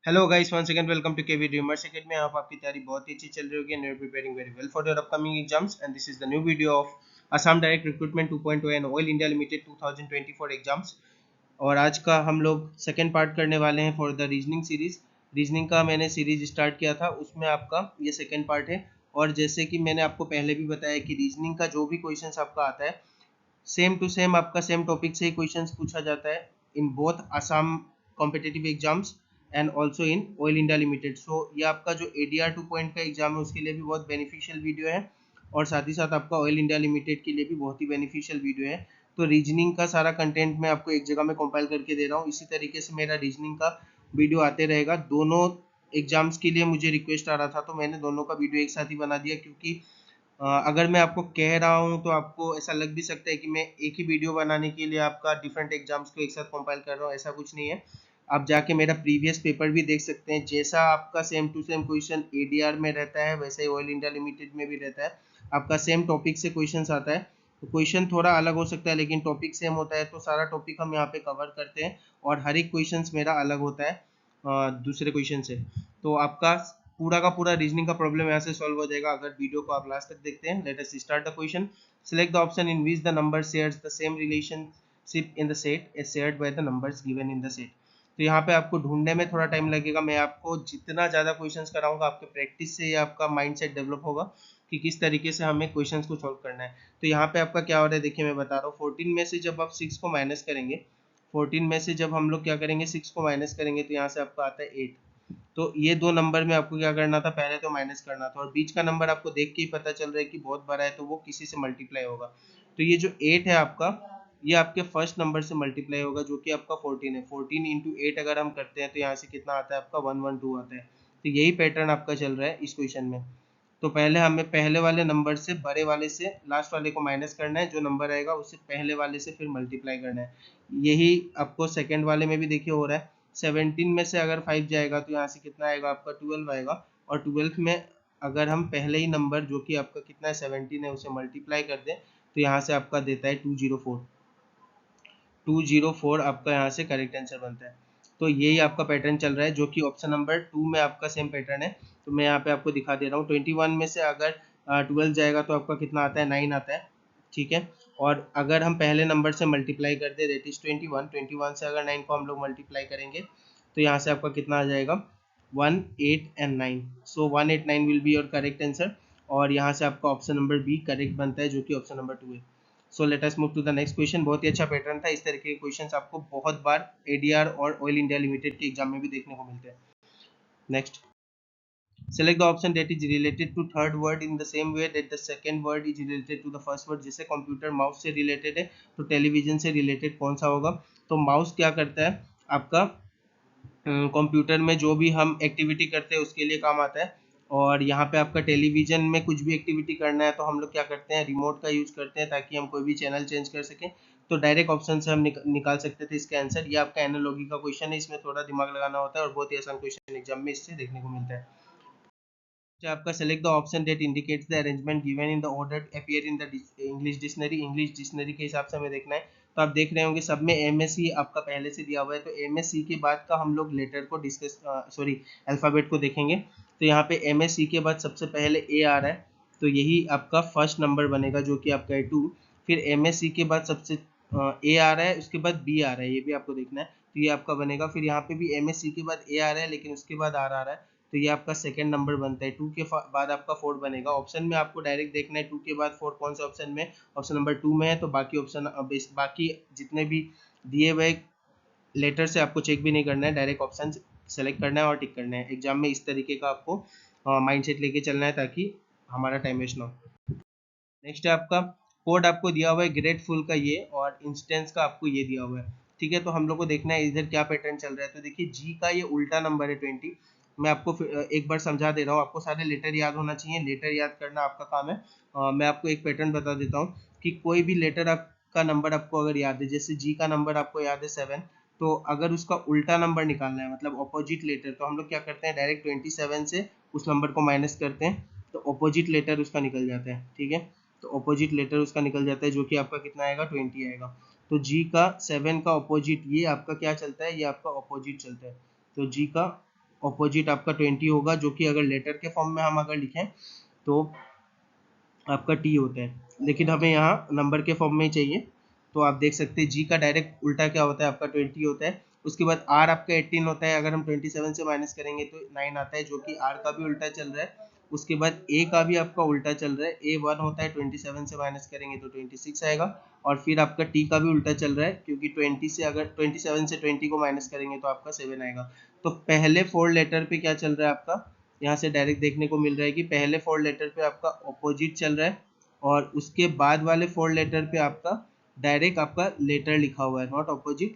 Hello guys, once again welcome to KV dreamers academy. आप आपकी तैयारी बहुत ही अच्छी चल रही होगी and you are preparing very well for your upcoming exams and this is the new video of Assam direct recruitment 2.0 and oil India limited 2024 exams. और आज का हम लोग सेकंड पार्ट करने वाले हैं for the reasoning series. Reasoning का मैंने सीरीज स्टार्ट किया था, उसमें आपका ये सेकंड पार्ट है। और जैसे कि मैंने आपको पहले भी बताया कि रीजनिंग का जो भी क्वेश्चंस आपका आता है सेम टू सेम आपका सेम टॉपिक से ही क्वेश्चंस पूछा जाता है in both Assam competitive exams and also in Oil India Limited. So ये आपका जो ADR 2 पॉइंट का एग्जाम है उसके लिए भी बहुत बेनिफिशियल वीडियो है और साथ ही साथ आपका ऑयल इंडिया लिमिटेड के लिए भी बहुत ही बेनिफिशियल वीडियो है। तो रीजनिंग का सारा कंटेंट मैं आपको एक जगह में कंपाइल करके दे रहा हूँ। इसी तरीके से मेरा रीजनिंग का वीडियो आते रहेगा। दोनों एग्जाम्स के लिए मुझे रिक्वेस्ट आ रहा था तो मैंने दोनों का वीडियो एक साथ ही बना दिया, क्योंकि अगर मैं आपको कह रहा हूँ तो आपको ऐसा लग भी सकता है कि मैं एक ही वीडियो बनाने के लिए आपका डिफरेंट एग्जाम्स को एक साथ कंपाइल कर रहा हूँ। ऐसा कुछ नहीं है। आप जाके मेरा प्रीवियस पेपर भी देख सकते हैं। जैसा आपका same to same question ADR में रहता है वैसे ही ऑयल इंडिया लिमिटेड में भी रहता है। आपका सेम टॉपिक से क्वेश्चन आता है तो क्वेश्चन थोड़ा अलग हो सकता है लेकिन टॉपिक सेम होता है। तो सारा टॉपिक हम यहाँ पे कवर करते हैं और हर एक क्वेश्चन मेरा अलग होता है दूसरे क्वेश्चन से। तो आपका पूरा का पूरा रीजनिंग का प्रॉब्लम यहाँ से सॉल्व हो जाएगा अगर वीडियो को आप लास्ट तक देखते हैं। Let us start the question. Select the option in which the number shares the same relationship in the set as shared by the numbers given in the set. तो यहाँ पे आपको ढूंढने में थोड़ा टाइम लगेगा। मैं आपको जितना ज़्यादा क्वेश्चंस कराऊंगा आपके प्रैक्टिस से ये आपका माइंडसेट डेवलप होगा कि किस तरीके से हमें क्वेश्चंस को सॉल्व करना है। तो यहाँ पे आपका क्या हो रहा है देखिए, मैं बता रहा हूँ। 14 में से जब आप 6 को माइनस करेंगे, 14 में से जब हम लोग क्या करेंगे 6 को माइनस करेंगे तो यहाँ से आपका आता है 8। तो ये दो नंबर में आपको क्या करना था, पहले तो माइनस करना था और बीच का नंबर आपको देख के ही पता चल रहा है कि बहुत बड़ा है तो वो किसी से मल्टीप्लाई होगा। तो ये जो 8 है आपका, ये आपके फर्स्ट नंबर से मल्टीप्लाई होगा जो कि आपका 14 है। 14 इंटू 8 अगर हम करते हैं तो यहाँ से कितना आता है आपका 112 आता है। तो यही पैटर्न आपका चल रहा है इस क्वेश्चन में। तो पहले हमें पहले वाले नंबर से बड़े वाले से लास्ट वाले को माइनस करना है, जो नंबर आएगा उससे पहले वाले से फिर मल्टीप्लाई करना है। यही आपको सेकंड वाले में भी देखिए हो रहा है। 17 में से अगर 5 जाएगा तो यहाँ से कितना आएगा आपका 12 आएगा। और 12 में अगर हम पहले ही नंबर जो कि आपका कितना है 17 है उसे मल्टीप्लाई कर दें तो यहाँ से आपका देता है 204। 204 आपका यहाँ से करेक्ट आंसर बनता है। तो यही आपका पैटर्न चल रहा है जो कि ऑप्शन नंबर 2 में आपका सेम पैटर्न है। तो मैं यहाँ पे आपको दिखा दे रहा हूँ। 21 में से अगर 12 जाएगा तो आपका कितना आता है 9 आता है, ठीक है। और अगर हम पहले नंबर से मल्टीप्लाई कर दे दैट इज 21 से अगर 9 को हम लोग मल्टीप्लाई करेंगे तो यहाँ से आपका कितना आ जाएगा 1 8 and 9। So 189 will be your correct answer. और यहाँ से आपका ऑप्शन नंबर बी करेक्ट बनता है जो कि ऑप्शन नंबर 2 है। So let us move to the next question. बहुत ही अच्छा पैटर्न था। इस तरीके के क्वेश्चंस आपको बहुत बार ADR और ऑयल इंडिया लिमिटेड के एग्जाम में भी देखने को मिलते हैं। Next, select the option that is related to third word in the same way that the second word is related to the first word। जैसे कंप्यूटर माउस से रिलेटेड है तो टेलीविजन से रिलेटेड कौन सा होगा। तो माउस क्या करता है आपका, कंप्यूटर में जो भी हम एक्टिविटी करते हैं उसके लिए काम आता है। और यहाँ पे आपका टेलीविजन में कुछ भी एक्टिविटी करना है तो हम लोग क्या करते हैं रिमोट का यूज करते हैं ताकि हम कोई भी चैनल चेंज कर सकें। तो डायरेक्ट ऑप्शन से हम निकाल सकते थे इसका आंसर। ये आपका एनालॉजी का क्वेश्चन है, इसमें थोड़ा दिमाग लगाना होता है और बहुत ही आसान क्वेश्चन एग्जाम में इससे देखने को मिलता है। आपका select the option that indicates the arrangement given in the order appear in the English dictionary. English dictionary के हिसाब से हमें देखना है। तो आप देख रहे होंगे सब में MSC आपका पहले से दिया हुआ है। तो MSC के बाद का हम लोग लेटर को डिस्कस अल्फ़ाबेट को देखेंगे। तो यहाँ पे MSC के बाद सबसे पहले A आ रहा है तो यही आपका फर्स्ट नंबर बनेगा जो कि आपका है 2। फिर MSC के बाद सबसे A आ रहा है, उसके बाद B आ रहा है, ये भी आपको देखना है। तो ये आपका बनेगा। फिर यहाँ पे भी MSC के बाद A आ रहा है लेकिन उसके बाद R आ रहा है तो ये आपका सेकंड नंबर बनता है। 2 के बाद आपका 4 बनेगा। ऑप्शन में आपको डायरेक्ट देखना है 2 के बाद 4 कौन से ऑप्शन में, ऑप्शन नंबर 2 में है। तो बाकी ऑप्शन बाकी जितने भी दिए हुए लेटर से आपको चेक भी नहीं करना है, डायरेक्ट ऑप्शन सेलेक्ट करना है और टिक करना है। एग्जाम में इस तरीके का आपको माइंडसेट लेके चलना है ताकि हमारा टाइम वेस्ट ना हो। नेक्स्ट है आपका कोड आपको दिया हुआ है ग्रेटफुल का ये, और इंस्टेंस का आपको ये दिया हुआ है, ठीक है। तो हम लोग को देखना है इधर क्या पैटर्न चल रहा है। तो देखिए जी का ये उल्टा नंबर है 20। मैं आपको एक बार समझा दे रहा हूँ। आपको सारे लेटर याद होना चाहिए, लेटर याद करना आपका काम है। मैं आपको एक पैटर्न बता देता हूँ कि कोई भी लेटर आपका नंबर आपको अगर याद है, जैसे जी का नंबर आपको याद है 7, तो अगर उसका उल्टा नंबर निकालना है मतलब ऑपोजिट लेटर, तो हम लोग क्या करते हैं डायरेक्ट 27 से उस नंबर को माइनस करते हैं तो ऑपोजिट लेटर उसका निकल जाता है, ठीक है। तो ऑपोजिट लेटर उसका निकल जाता है जो कि आपका कितना आएगा 20 आएगा। तो जी का 7 का ऑपोजिट ये आपका क्या चलता है, ये आपका ऑपोजिट चलता है। तो जी का ऑपोजिट आपका 20 होगा, जो कि अगर लेटर के फॉर्म में हम अगर लिखें तो आपका टी होता है, लेकिन हमें यहाँ नंबर के फॉर्म में ही चाहिए। तो आप देख सकते हैं जी का डायरेक्ट उल्टा क्या होता है, आपका 20 होता है। उसके बाद आर आपका 18 होता है, अगर हम 27 से माइनस करेंगे तो 9 आता है, जो कि आर का भी उल्टा चल रहा है। उसके बाद ए का भी आपका उल्टा चल रहा है, ए 1 होता है, 27 से माइनस करेंगे तो 26 आएगा। और फिर आपका टी का भी उल्टा चल रहा है, क्योंकि 20 से अगर 27 से 20 को माइनस करेंगे तो आपका 7 आएगा। तो पहले 4 लेटर पे क्या चल रहा है आपका, यहाँ से डायरेक्ट देखने को मिल रहा है कि पहले 4 लेटर पे आपका ऑपोजिट चल रहा है, और उसके बाद वाले 4 लेटर पे आपका डायरेक्ट आपका लेटर लिखा हुआ है, नॉट ऑपोजिट,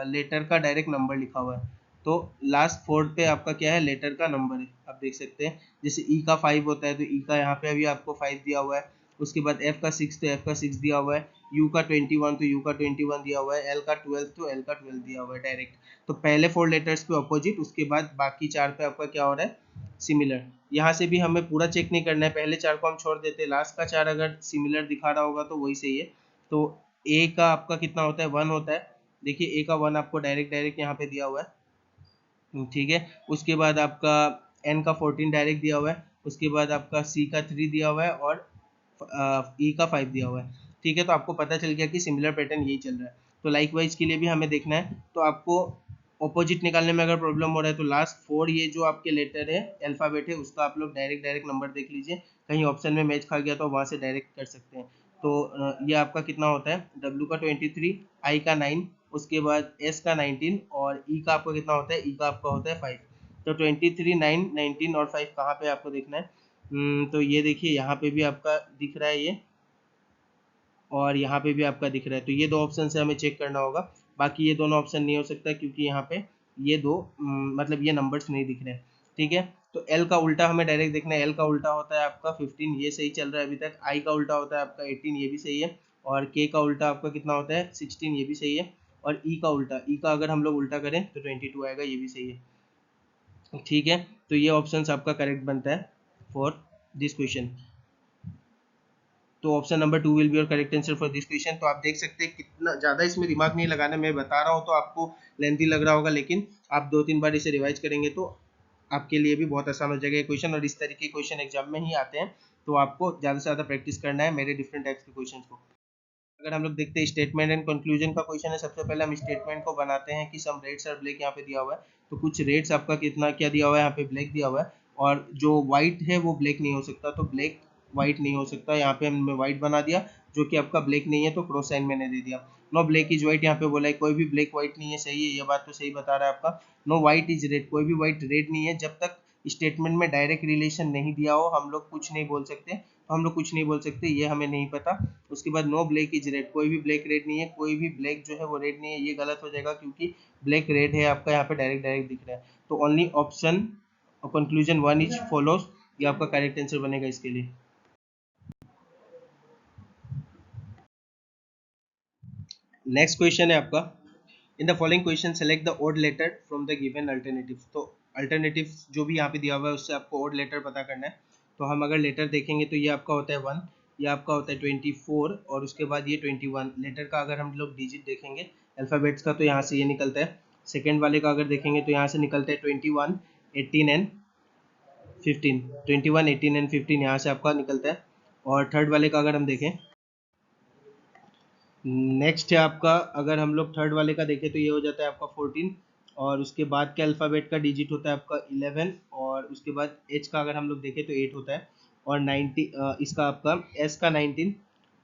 लेटर का डायरेक्ट नंबर लिखा हुआ है। तो लास्ट 4 पे आपका क्या है, लेटर का नंबर है, आप देख सकते हैं। जैसे ई का 5 होता है तो ई का यहाँ पे अभी आपको 5 दिया हुआ है। उसके बाद एफ का 6 तो एफ का 6 दिया हुआ है। यू का 21 तो यू का 21 दिया हुआ है। एल का 12 तो एल का 12 दिया हुआ है डायरेक्ट। तो पहले 4 लेटर्स पे ऑपोजिट, उसके बाद बाकी 4 पे आपका क्या हो रहा है, सिमिलर। यहाँ से भी हमें पूरा चेक नहीं करना है, पहले 4 को हम छोड़ देते हैं, लास्ट का 4 अगर सिमिलर दिखा रहा होगा तो वही सही है। तो ए का आपका कितना होता है, 1 होता है। देखिए ए का 1 आपको डायरेक्ट डायरेक्ट यहाँ पे दिया हुआ है, ठीक है। उसके बाद आपका एन का 14 डायरेक्ट दिया हुआ है। उसके बाद आपका सी का 3 दिया हुआ है, और ई का 5 दिया हुआ है, ठीक है। तो आपको पता चल गया कि सिमिलर पैटर्न यही चल रहा है। तो लाइक वाइज के लिए भी हमें देखना है। तो आपको ऑपोजिट निकालने में अगर प्रॉब्लम हो रहा है तो लास्ट 4 ये जो आपके लेटर है, अल्फ़ाबेट है, उसका आप लोग डायरेक्ट डायरेक्ट नंबर देख लीजिए, कहीं ऑप्शन में मैच खा गया तो वहाँ से डायरेक्ट कर सकते हैं। तो ये आपका कितना होता है, डब्ल्यू का 23, आई का 9, उसके बाद एस का 19, और ई का आपका कितना होता है, ई का आपका होता है 5। तो 23, 9, 19 और 5 कहाँ पे आपको देखना है, तो ये देखिए यहाँ पे भी आपका दिख रहा है ये, और यहाँ पे भी आपका दिख रहा है। तो ये दो ऑप्शन से हमें चेक करना होगा, बाकी ये दोनों ऑप्शन नहीं हो सकता, क्योंकि यहाँ पे ये दो मतलब ये नंबर्स नहीं दिख रहे हैं, ठीक है। तो एल का उल्टा हमें डायरेक्ट देखना है, एल का उल्टा होता है आपका 15, ये सही चल रहा है अभी तक। आई का उल्टा होता है आपका 18, ये भी सही है। और के का उल्टा आपका कितना होता है, 16, ये भी सही है। और ई का उल्टा, ई का अगर हम लोग उल्टा करें तो 22 आएगा, ये भी सही है, ठीक है। तो ये ऑप्शन आपका करेक्ट बनता है फॉर दिस क्वेश्चन। तो option number 2 will be your correct answer for this question. तो आप देख सकते हैं कितना ज़्यादा इसमें दिमाग नहीं लगाना, मैं बता रहा हूँ तो आपको लेंथी लग रहा होगा, लेकिन आप 2-3 बार इसे रिवाइज करेंगे तो आपके लिए भी बहुत आसान हो जाएगा ये क्वेश्चन। और इस तरीके के क्वेश्चन एग्जाम में ही आते हैं, तो आपको ज़्यादा से ज़्यादा प्रैक्टिस करना है मेरे डिफरेंट टाइप्स के क्वेश्चन को। अगर हम लोग देखते हैं स्टेटमेंट एंड कंक्लूजन का क्वेश्चन है, सबसे पहले हम स्टेटमेंट को बनाते हैं कि सम रेड्स और ब्लैक यहाँ पे दिया हुआ है। तो कुछ रेड्स आपका कितना क्या दिया हुआ है, यहाँ पे ब्लैक दिया हुआ है, और जो व्हाइट है वो ब्लैक नहीं हो सकता, तो ब्लैक व्हाइट नहीं हो सकता। यहाँ पे हमने व्हाइट बना दिया, जो कि आपका ब्लैक नहीं है, तो क्रॉस साइन मैंने दे दिया। नो ब्लैक इज व्हाइट यहाँ पे बोला है, कोई भी ब्लैक व्हाइट नहीं है, सही है, ये बात तो सही बता रहा है आपका। नो व्हाइट इज रेड, कोई भी व्हाइट रेड नहीं है। जब तक स्टेटमेंट में डायरेक्ट रिलेशन नहीं दिया हो हम लोग कुछ नहीं बोल सकते, तो हम लोग कुछ नहीं बोल सकते, ये हमें नहीं पता। उसके बाद नो ब्लैक इज रेड, कोई भी ब्लैक रेड नहीं है, कोई भी ब्लैक जो है वो रेड नहीं है, ये गलत हो जाएगा, क्योंकि ब्लैक रेड है आपका यहाँ पे डायरेक्ट डायरेक्ट दिख रहा है। तो only option conclusion 1 is follows, ये आपका करेक्ट आंसर बनेगा इसके लिए। नेक्स्ट क्वेश्चन है आपका, in the following question select the odd letter from the given alternative. तो अल्टरनेटिव जो भी यहाँ पे दिया हुआ है उससे आपको ओड लेटर पता करना है। तो हम अगर लेटर देखेंगे तो ये आपका होता है 1, ये आपका होता है 24, और उसके बाद ये 21। लेटर का अगर हम लोग डिजिट देखेंगे अल्फ़ाबेट्स का, तो यहाँ से ये निकलता है। सेकेंड वाले का अगर देखेंगे तो यहाँ से निकलता है 21, 18 एंड 15, 21, 18 एंड 15 यहाँ से आपका निकलता है। और थर्ड वाले का अगर हम देखें, नेक्स्ट है आपका, अगर हम लोग थर्ड वाले का देखें तो ये हो जाता है आपका 14, और उसके बाद के अल्फ़ाबेट का डिजिट होता है आपका 11, और उसके बाद एच का अगर हम लोग देखें तो 8 होता है, और 90 इसका आपका एस का 19,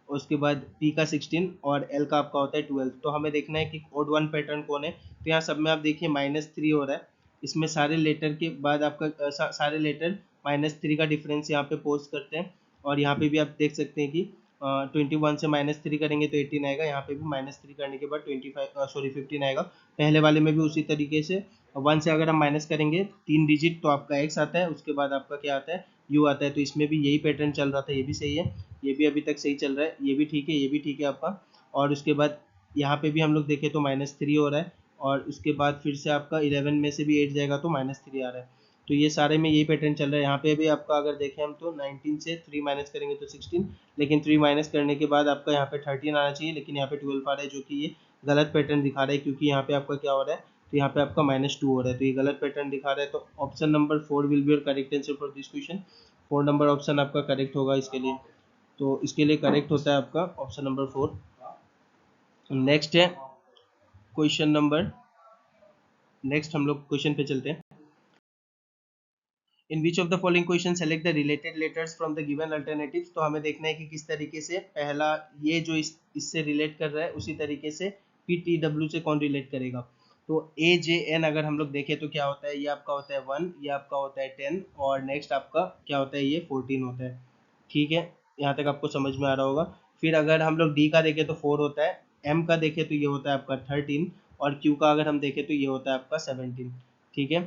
उसके बाद पी का 16, और एल का आपका होता है 12। तो हमें देखना है कि ओड वन पैटर्न कौन है। तो यहाँ सब में आप देखिए -3 हो रहा है, इसमें सारे लेटर के बाद आपका सारे लेटर -3 का डिफरेंस यहाँ पे पोस्ट करते हैं। और यहाँ पे भी आप देख सकते हैं कि 21 से -3 करेंगे तो 18 आएगा, यहाँ पे भी -3 करने के बाद 15 आएगा। पहले वाले में भी उसी तरीके से 1 से अगर हम माइनस करेंगे 3 डिजिट तो आपका x आता है, उसके बाद आपका क्या आता है, u आता है। तो इसमें भी यही पैटर्न चल रहा था, ये भी सही है, ये भी अभी तक सही चल रहा है, ये भी ठीक है, ये भी ठीक है आपका। और उसके बाद यहाँ पे भी हम लोग देखें तो -3 हो रहा है, और उसके बाद फिर से आपका 11 में से भी 8 जाएगा तो -3 आ रहा है। तो ये सारे में यही पैटर्न चल रहा है। यहाँ पे भी आपका अगर देखें हम तो 19 से 3 माइनस करेंगे तो 16, लेकिन 3 माइनस करने के बाद आपका यहाँ पे 13 आना चाहिए, लेकिन यहाँ पे 12 आ रहा है, जो कि ये गलत पैटर्न दिखा रहा है, क्योंकि यहाँ पे आपका क्या हो रहा है, तो यहाँ पे आपका -2 हो रहा है, तो ये गलत पैटर्न दिखा रहा है। तो option number 4 will be your correct answer for this question. 4 number option आपका करेक्ट होगा इसके लिए। तो इसके लिए करेक्ट होता है आपका ऑप्शन नंबर 4। नेक्स्ट है क्वेश्चन नंबर, नेक्स्ट हम लोग क्वेश्चन पे चलते हैं। In which of the following question select the related letters from the given alternatives. तो हमें देखना है कि किस तरीके से पहला ये जो इससे रिलेट कर रहा है उसी तरीके से PTW से कौन रिलेट करेगा। तो AJN अगर हम लोग देखें तो क्या होता है, ये आपका होता है 1, ये आपका होता है 10 और नेक्स्ट आपका क्या होता है, ये 14 होता है। ठीक है, यहाँ तक आपको समझ में आ रहा होगा। फिर अगर हम लोग D का देखें तो 4 होता है, M का देखें तो ये होता है आपका 13 और Q का अगर हम देखें तो ये होता है आपका 17। ठीक है,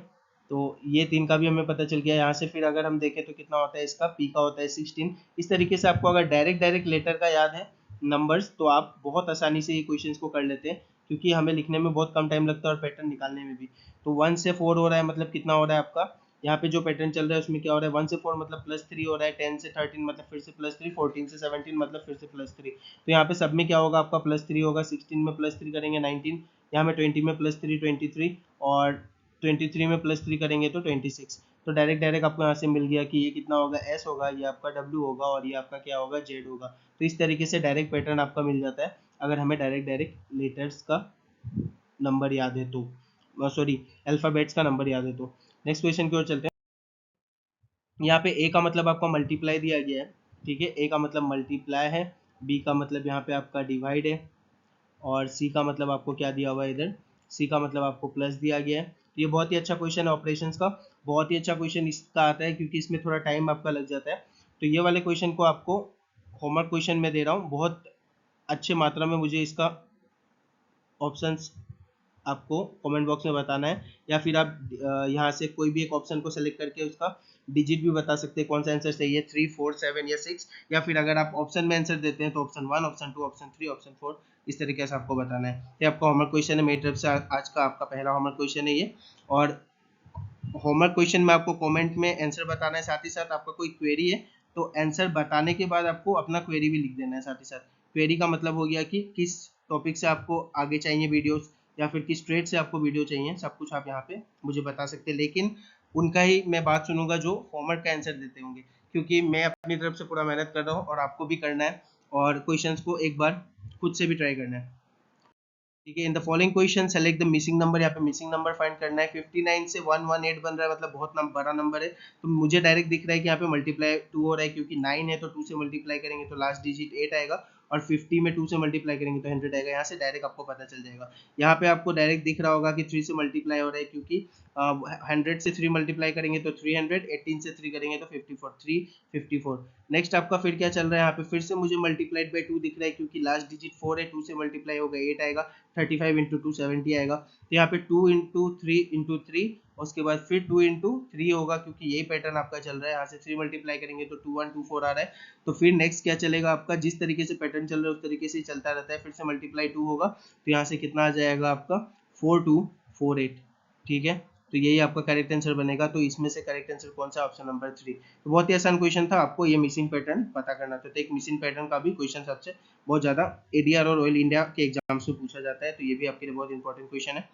तो ये 3 का भी हमें पता चल गया यहाँ से। फिर अगर हम देखें तो कितना होता है इसका, P का होता है 16। इस तरीके से आपको अगर डायरेक्ट लेटर का याद है नंबर्स तो आप बहुत आसानी से ये क्वेश्चंस को कर लेते हैं, क्योंकि हमें लिखने में बहुत कम टाइम लगता है और पैटर्न निकालने में भी। तो 1 से 4 हो रहा है, मतलब कितना हो रहा है आपका, यहाँ पे जो पैटर्न चल रहा है उसमें क्या हो रहा है, 1 से 4 मतलब +3 हो रहा है, 10 से 13 मतलब फिर से +3, 14 से 17 मतलब फिर से +3। तो यहाँ पे सब में क्या होगा आपका +3 होगा, 16 में +3 करेंगे 19, यहाँ में 20 में +3 23 और 23 में +3 करेंगे तो 26। तो डायरेक्ट आपको यहाँ से मिल गया कि ये कितना होगा, S होगा, ये आपका W होगा और ये आपका क्या होगा, Z होगा। तो इस तरीके से डायरेक्ट पैटर्न आपका मिल जाता है अगर हमें डायरेक्ट लेटर्स का नंबर याद है तो, सॉरी अल्फ़ाबेट्स का नंबर याद है तो। नेक्स्ट क्वेश्चन की ओर चलते हैं। यहाँ पे A का मतलब आपका मल्टीप्लाई दिया गया है। ठीक है, A का मतलब मल्टीप्लाई है, B का मतलब यहाँ पे आपका डिवाइड है और C का मतलब आपको क्या दिया हुआ है इधर, C का मतलब आपको प्लस दिया गया है। तो ये बहुत ही अच्छा क्वेश्चन है ऑपरेशंस का, बहुत ही अच्छा क्वेश्चन इसका आता है क्योंकि इसमें थोड़ा टाइम आपका लग जाता है। तो ये वाले क्वेश्चन को आपको होमवर्क क्वेश्चन में दे रहा हूँ, बहुत अच्छे मात्रा में मुझे इसका ऑप्शंस आपको कमेंट बॉक्स में बताना है, या फिर आप यहाँ से कोई भी एक ऑप्शन को सेलेक्ट करके उसका डिजिट भी बता सकते हैं कौन सा आंसर सही है, 3, 4, 7 या 6, या फिर अगर आप ऑप्शन में आंसर देते हैं तो ऑप्शन 1, ऑप्शन 2, ऑप्शन 3, ऑप्शन 4, इस तरीके से आपको बताना है। ये आपका होमवर्क क्वेश्चन है मेरी तरफ से, आज का आपका पहला होमवर्क क्वेश्चन है ये। और होमवर्क क्वेश्चन में आपको कमेंट में आंसर बताना है, साथ ही साथ आपका कोई क्वेरी है तो आंसर बताने के बाद आपको अपना क्वेरी भी लिख देना है साथ ही साथ। क्वेरी का मतलब हो गया कि किस टॉपिक से आपको आगे चाहिए वीडियोस, या फिर किस ट्रेड से आपको वीडियो चाहिए, सब कुछ आप यहाँ पे मुझे बता सकते हैं। लेकिन उनका ही मैं बात सुनूंगा जो होमवर्क का आंसर देते होंगे, क्योंकि मैं अपनी तरफ से पूरा मेहनत कर रहा हूँ और आपको भी करना है और क्वेश्चंस को एक बार खुद से भी ट्राई करना है। ठीक है, इन the following question select the missing number. यहाँ पे मिसिंग नंबर फाइंड करना है। 59 से 118 बन रहा है, मतलब बहुत बड़ा नंबर है। तो मुझे डायरेक्ट दिख रहा है कि यहाँ पे मल्टीप्लाई 2 हो रहा है, क्योंकि 9 है तो 2 से मल्टीप्लाई करेंगे तो लास्ट डिजिट 8 आएगा, और 50 में 2 से मल्टीप्लाई करेंगे तो 100 आएगा। यहाँ से डायरेक्ट आपको पता चल जाएगा। यहाँ पे आपको डायरेक्ट दिख रहा होगा कि 3 से मल्टीप्लाई हो रहा है, क्योंकि 100 से 3 मल्टीप्लाई करेंगे तो 300, 18 से 3 करेंगे तो 54, 354। नेक्स्ट आपका फिर क्या चल रहा है, यहाँ पे फिर से मुझे मल्टीप्लाइड बाई 2 दिख रहा है, क्योंकि लास्ट डिजिट 4 है, 2 से मल्टीप्लाई होगा 8 आएगा, 35 इंटू 2 70 आएगा। तो यहाँ पे 2 इंटू 3 इंटू 3, उसके बाद फिर 2 इंटू 3 होगा, क्योंकि यही पैटर्न आपका चल रहा है। यहाँ से 3 मल्टीप्लाई करेंगे तो 2124 आ रहा है। तो फिर नेक्स्ट क्या चलेगा आपका, जिस तरीके से पैटर्न चल रहा है उस तरीके से ही चलता रहता है। फिर से मल्टीप्लाई 2 होगा, तो यहाँ से कितना आ जाएगा आपका 4248। ठीक है, तो यही आपका करेक्ट आंसर बनेगा। तो इसमें से करेक्ट आंसर कौन सा, ऑप्शन नंबर 3। तो बहुत ही आसान क्वेश्चन था, आपको ये मिसिंग पैटर्न पता करना था। तो एक मिसिंग पैटर्न का भी क्वेश्चन सबसे बहुत ज्यादा एडीआर और ऑयल इंडिया के एग्जाम से पूछा जाता है, तो ये भी आपके लिए बहुत इंपॉर्टेंट क्वेश्चन है।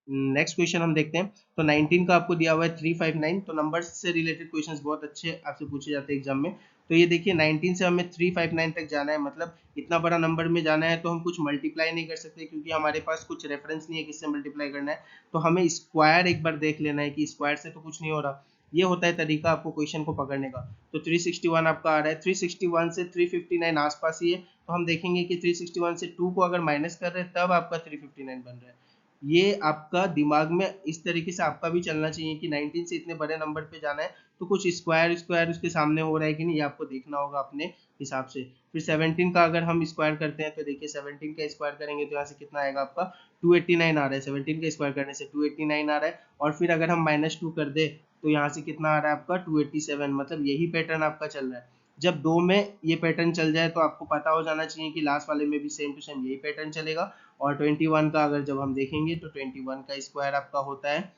नेक्स्ट क्वेश्चन हम देखते हैं। तो 19 का आपको दिया हुआ है 359। तो नंबर्स से रिलेटेड क्वेश्चंस बहुत अच्छे आपसे पूछे जाते हैं एग्जाम में। तो ये देखिए 19 से हमें 359 तक जाना है, मतलब इतना बड़ा नंबर में जाना है, तो हम कुछ मल्टीप्लाई नहीं कर सकते क्योंकि हमारे पास कुछ रेफरेंस नहीं है किससे मल्टीप्लाई करना है। तो हमें स्क्वायर एक बार देख लेना है कि स्क्वायर से तो कुछ नहीं हो रहा। ये होता है तरीका आपको क्वेश्चन को पकड़ने का। तो 361 आपका आ रहा है, 361 से 359 आसपास ही है। तो हम देखेंगे कि 361 से 2 को अगर माइनस कर रहे हैं तब आपका 359 बन रहा है। ये आपका दिमाग में इस तरीके से आपका भी चलना चाहिए कि 19 से इतने बड़े नंबर पे जाना है तो कुछ स्क्वायर स्क्वायर उसके सामने हो रहा है कि नहीं, ये आपको देखना होगा अपने हिसाब से। फिर 17 का अगर हम स्क्वायर करते हैं तो देखिए 17 का स्क्वायर करेंगे तो यहाँ से कितना आएगा आपका 289 आ रहा है। 17 का स्क्वायर करने से 289 आ रहा है, और फिर अगर हम -2 कर दे तो यहाँ से कितना आ रहा है आपका 287। मतलब यही पैटर्न आपका चल रहा है। जब दो में ये पैटर्न चल जाए तो आपको पता हो जाना चाहिए कि लास्ट वाले में भी सेम टू सेम यही पैटर्न चलेगा। और 21 का अगर जब हम देखेंगे तो 21 का स्क्वायर आपका होता है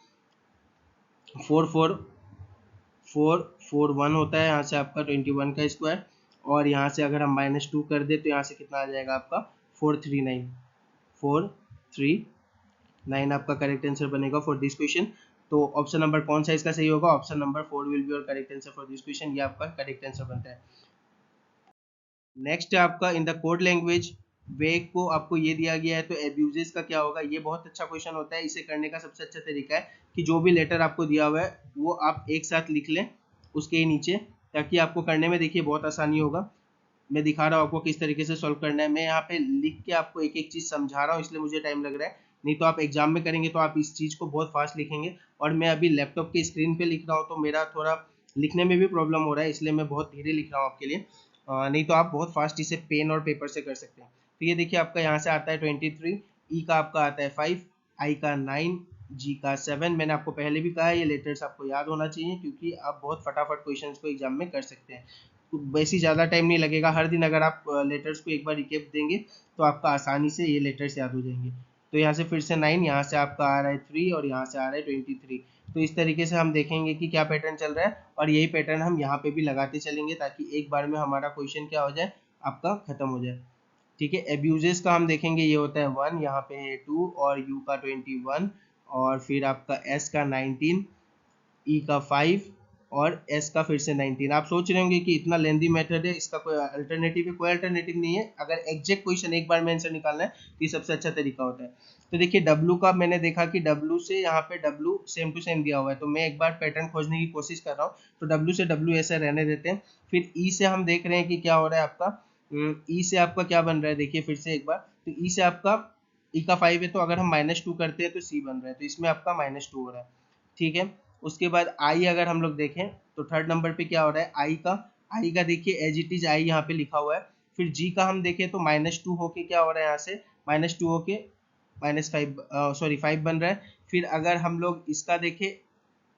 44441 होता है। यहाँ से आपका 21 का स्क्वायर, और यहाँ से अगर हम -2 कर दे तो यहाँ से कितना आ जाएगा आपका 439। 9 आपका करेक्ट आंसर बनेगा फॉर दिस क्वेश्चन। तो ऑप्शन नंबर कौन सा इसका सही होगा? Option number 4 will be your correct answer for this question, ये आपका करेक्ट आंसर बनता है। नेक्स्ट है आपका इन द कोड लैंग्वेज वे को आपको ये दिया गया है, तो एब्यूजेस का क्या होगा? ये बहुत अच्छा क्वेश्चन होता है। इसे करने का सबसे अच्छा तरीका है कि जो भी लेटर आपको दिया हुआ है वो आप एक साथ लिख लें उसके ही नीचे, ताकि आपको करने में देखिए बहुत आसानी होगा। मैं दिखा रहा हूँ आपको किस तरीके से सॉल्व करना है। मैं यहाँ पे लिख के आपको एक एक चीज़ समझा रहा हूँ, इसलिए मुझे टाइम लग रहा है। नहीं तो आप एग्जाम में करेंगे तो आप इस चीज़ को बहुत फास्ट लिखेंगे, और मैं अभी लैपटॉप के स्क्रीन पे लिख रहा हूँ तो मेरा थोड़ा लिखने में भी प्रॉब्लम हो रहा है, इसलिए मैं बहुत धीरे लिख रहा हूँ आपके लिए। नहीं तो आप बहुत फास्ट इसे पेन और पेपर से कर सकते हैं। तो ये देखिए आपका यहाँ से आता है 23, ई का आपका आता है 5, आई का 9, जी का 7। मैंने आपको पहले भी कहा है ये लेटर्स आपको याद होना चाहिए, क्योंकि आप बहुत फटाफट क्वेश्चंस को एग्जाम में कर सकते हैं। तो वैसे ज़्यादा टाइम नहीं लगेगा, हर दिन अगर आप लेटर्स को एक बार रिकेप देंगे तो आपका आसानी से ये लेटर्स याद हो जाएंगे। तो यहाँ से फिर से 9, यहाँ से आपका आ रहा है 3, और यहाँ से आ रहा है 23। तो इस तरीके से हम देखेंगे कि क्या पैटर्न चल रहा है, और यही पैटर्न हम यहाँ पे भी लगाते चलेंगे, ताकि एक बार में हमारा क्वेश्चन क्या हो जाए, आपका खत्म हो जाए। ठीक है, एब्यूजेस का हम देखेंगे, ये होता है 1, यहाँ पे है 2, और यू का 21, और फिर आपका एस का 19, ई का 5, और एस का फिर से 19। आप सोच रहे होंगे कि इतना लेंदी मेथड है, इसका कोई अल्टरनेटिव है? कोई अल्टरनेटिव नहीं है। अगर एग्जैक्ट क्वेश्चन एक बार में आंसर निकालना है तो ये सबसे अच्छा तरीका होता है। तो देखिए डब्लू का मैंने देखा कि डब्लू से यहाँ पे डब्लू सेम टू सेम दिया हुआ है, तो मैं एक बार पैटर्न खोजने की कोशिश कर रहा हूँ। तो डब्लू से डब्लू ऐसा रहने देते हैं। फिर ई से हम देख रहे हैं कि क्या हो रहा है आपका। ई से आपका क्या बन रहा है, देखिए फिर से एक बार। तो ई से आपका ई का 5 है, तो अगर हम -2 करते हैं तो सी बन रहा है, तो इसमें आपका -2 हो रहा है। ठीक है, उसके बाद आई अगर हम लोग देखें तो थर्ड नंबर पे क्या हो रहा है, आई का देखिए एज इट इज आई यहाँ पे लिखा हुआ है। फिर जी का हम देखें तो -2 होके क्या हो रहा है, यहाँ से -2 होके -5, सॉरी 5 बन रहा है। फिर अगर हम लोग इसका देखें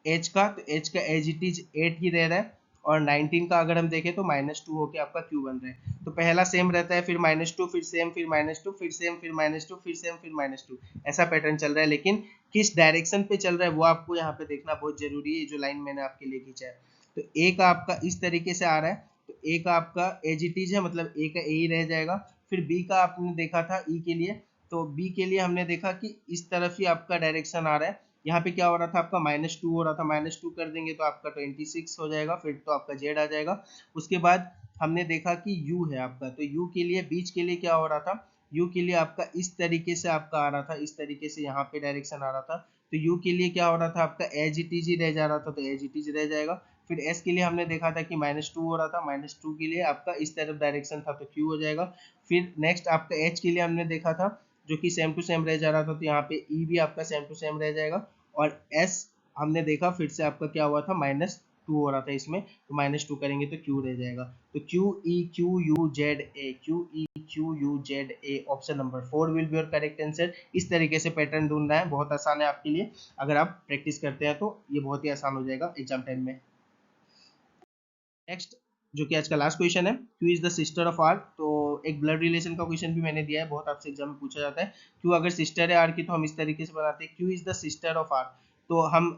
एच का, तो एच का एज इट इज 8 ही रह रहा है, और 19 का अगर हम देखें तो -2 होके आपका क्यू बन रहा है। तो पहला सेम रहता है, फिर -2, फिर सेम, फिर -2, फिर सेम, फिर -2, फिर सेम, फिर -2, ऐसा पैटर्न चल रहा है। लेकिन किस डायरेक्शन पे चल रहा है वो आपको यहाँ पे देखना बहुत जरूरी है, जो लाइन मैंने आपके लिए खींचा है। तो ए का आपका इस तरीके से आ रहा है, तो ए का आपका एज इट इज है, मतलब ए का ए ही रह जाएगा। फिर बी का आपने देखा था ई के लिए, तो बी के लिए हमने देखा कि इस तरफ ही आपका डायरेक्शन आ रहा है। यहाँ पे क्या हो रहा था आपका -2 हो रहा था, -2 कर देंगे तो आपका 26 हो जाएगा, फिर तो आपका जेड आ जाएगा। उसके बाद हमने देखा कि यू है आपका, तो यू के लिए बीच के लिए क्या हो रहा था, यू के लिए आपका इस तरीके से आपका आ रहा था, इस तरीके से यहाँ पे डायरेक्शन आ रहा था। तो यू के लिए क्या हो रहा था आपका एज इट इज ही रह जा रहा था, तो एज इट इज रह जाएगा। फिर एस के लिए हमने देखा था कि -2 हो रहा था, -2 के लिए आपका इस तरफ डायरेक्शन था, तो क्यू हो जाएगा। फिर नेक्स्ट आपका एच के लिए हमने देखा था जो कि सेम टू सेम रह जा रहा था, तो यहाँ पे ई भी आपका सेम टू सेम रह जाएगा। और एस हमने देखा फिर से आपका क्या हुआ था, -2 हो रहा था इसमें, तो -2 करेंगे तो क्यू रह जाएगा। तो Q E Q U Z A, Q E Q U Z A, option number 4 will be your correct answer. इस तरीके से पैटर्न ढूंढना है, बहुत आसान है आपके लिए। अगर आप प्रैक्टिस करते हैं तो ये बहुत ही आसान हो जाएगा एग्जाम टाइम में। नेक्स्ट जो कि आज का लास्ट क्वेश्चन है, Q is the sister of R. तो एक ब्लड रिलेशन का क्वेश्चन भी मैंने दिया है, बहुत आपसे एग्जाम में पूछा जाता है। क्यू अगर सिस्टर है आर की तो हम इस तरीके से बनाते हैं, Q is the sister of R. तो हम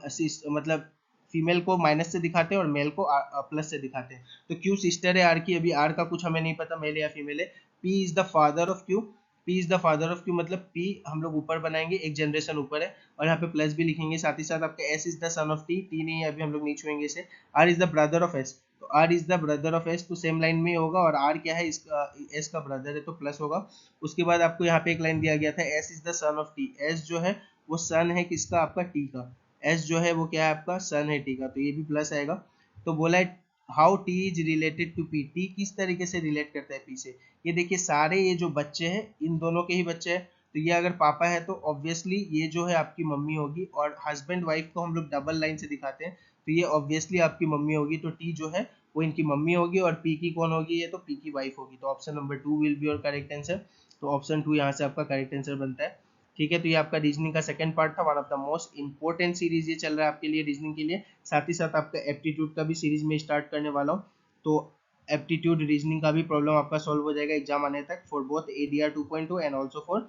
मतलब फीमेल को माइनस से दिखाते हैं और मेल को प्लस से दिखाते हैं। तो क्यू सिस्टर है आर की, अभी आर का कुछ हमें नहीं पता मेल या फीमेल है। P is the father of Q, P is the father of Q, मतलब पी हम लोग ऊपर बनाएंगे, एक जनरेशन ऊपर है, और यहाँ पे प्लस भी लिखेंगे। साथ ही साथ आपका S is the son of T, T नहीं है अभी हम लोग नहीं छुएंगे इसे। R is the brother of S, तो R is the brother of S, तो सेम लाइन में होगा, और आर क्या है, इसका एस का ब्रदर है तो प्लस होगा। उसके बाद आपको यहाँ पे एक लाइन दिया गया था, S is the son of T, S जो है वो सन है किसका, आपका टी का। एस जो है वो क्या है आपका सन है टी का, तो ये भी प्लस आएगा। तो बोला है how T is related to P, T किस तरीके से रिलेट करता है पी से। ये देखिए सारे ये जो बच्चे हैं इन दोनों के ही बच्चे हैं, तो ये अगर पापा है तो ऑब्वियसली ये जो है आपकी मम्मी होगी, और हस्बैंड वाइफ को हम लोग डबल लाइन से दिखाते हैं, तो ये ऑब्वियसली आपकी मम्मी होगी। तो टी जो है वो इनकी मम्मी होगी, और पी की कौन होगी, ये तो पी की वाइफ होगी। तो option number 2 will be your correct answer. तो ऑप्शन 2 यहाँ से आपका करेक्ट आंसर बनता है। ठीक है, तो ये आपका रीजनिंग का सेकंड पार्ट था, one of the most important series ये चल रहा है आपके लिए रीजनिंग के लिए। साथ ही साथ आपका एप्टीट्यूड का भी सीरीज में स्टार्ट करने वाला हूँ, तो एप्टीट्यूड रीजनिंग का भी प्रॉब्लम आपका सॉल्व हो जाएगा एग्जाम आने तक, for both ADR 2.0 and also for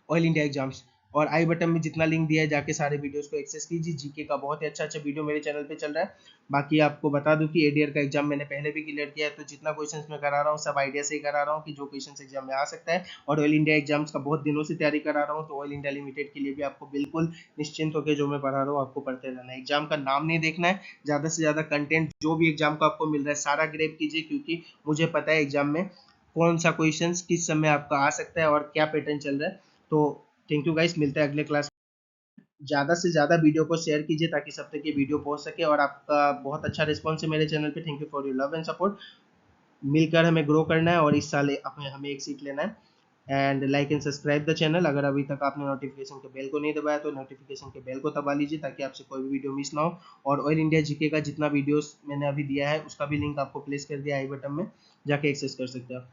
all India exams. और आई बटन में जितना लिंक दिया है जाके सारे वीडियोस को एक्सेस कीजिए। जीके का बहुत ही अच्छा वीडियो मेरे चैनल पे चल रहा है। बाकी आपको बता दूं कि एडीआर का एग्जाम मैंने पहले भी क्लियर किया है, तो जितना क्वेश्चंस मैं करा रहा हूँ सब आइडिया से ही करा रहा हूँ कि जो क्वेश्चंस एग्जाम में आ सकता है। और ऑयल इंडिया एग्जाम्स का बहुत दिनों से तैयारी करा रहा हूँ, तो ऑयल इंडिया लिमिटेड के लिए भी आपको बिल्कुल निश्चिंत होकर जो मैं पढ़ा रहा हूँ आपको पढ़ते रहना है। एग्जाम का नाम नहीं देखना है, ज्यादा से ज्यादा कंटेंट जो भी एग्जाम को आपको मिल रहा है सारा ग्रेब कीजिए, क्योंकि मुझे पता है एग्जाम में कौन सा क्वेश्चंस किस समय आपका आ सकता है और क्या पैटर्न चल रहा है। तो थैंक यू गाइस, मिलते हैं अगले क्लास। ज्यादा से ज्यादा वीडियो को शेयर कीजिए ताकि सब तक ये वीडियो पहुंच सके। और आपका बहुत अच्छा रिस्पॉन्स है मेरे चैनल पे, thank you for your love and support. मिलकर हमें ग्रो करना है और इस साल हमें एक सीट लेना है। And like and subscribe the channel. अगर अभी तक आपने नोटिफिकेशन के बेल को नहीं दबाया तो नोटिफिकेशन के बेल को दबा लीजिए ताकि आपसे कोई भी वीडियो मिस ना हो। और ऑयल इंडिया जीके का जितना वीडियोस मैंने अभी दिया है उसका भी लिंक आपको प्लेस कर दिया आई बटन में, जाके एक्सेस कर सकते हो आप।